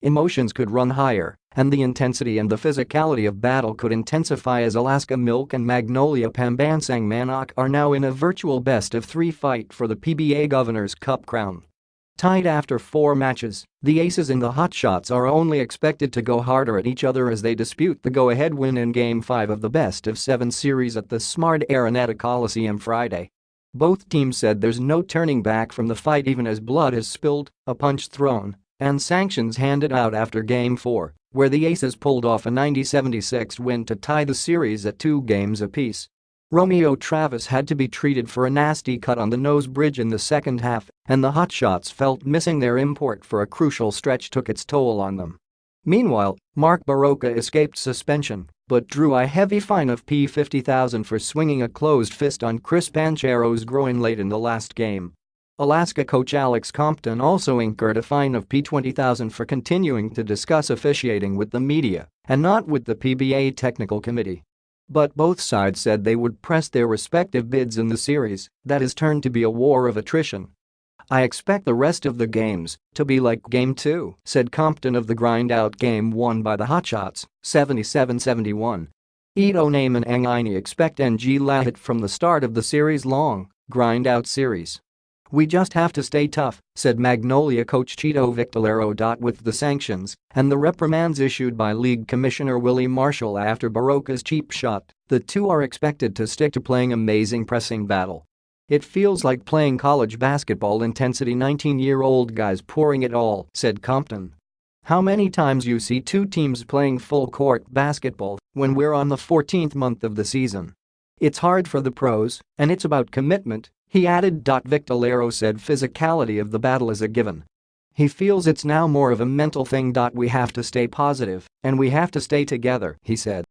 emotions could run higher, and the intensity and the physicality of battle could intensify as Alaska Milk and Magnolia Pambansang Manok are now in a virtual best-of-3 fight for the PBA Governors Cup crown. Tied after 4 matches, the aces in the Hotshots are only expected to go harder at each other as they dispute the go-ahead win in Game 5 of the best-of-7 series at the Smart Araneta Coliseum Friday. Both teams said there's no turning back from the fight even as blood is spilled, a punch thrown, and sanctions handed out after Game 4, where the aces pulled off a 90-76 win to tie the series at 2 games apiece. Romeo Travis had to be treated for a nasty cut on the nose bridge in the second half, and the Hotshots felt missing their import for a crucial stretch took its toll on them. Meanwhile, Mark Barocca escaped suspension but drew a heavy fine of $50,000 for swinging a closed fist on Chris Panchero's groin late in the last game. Alaska coach Alex Compton also incurred a fine of $20,000 for continuing to discuss officiating with the media and not with the PBA technical committee. But both sides said they would press their respective bids in the series that has turned to be a war of attrition. "I expect the rest of the games to be like Game 2, said Compton of the grind-out game won by the Hotshots, 77-71. Ito Naaman ang ini expect ng lahat from the start of the series-long, grind-out series. We just have to stay tough," said Magnolia coach Chito Victorero. With the sanctions and the reprimands issued by League Commissioner Willie Marshall after Barocca's cheap shot, the two are expected to stick to playing amazing pressing battle. "It feels like playing college basketball intensity 19-year-old guys pouring it all," said Compton. "How many times you see two teams playing full-court basketball when we're on the 14th month of the season? It's hard for the pros, and it's about commitment," he added. Victorero said physicality of the battle is a given. He feels it's now more of a mental thing. We have to stay positive, and we have to stay together, he said.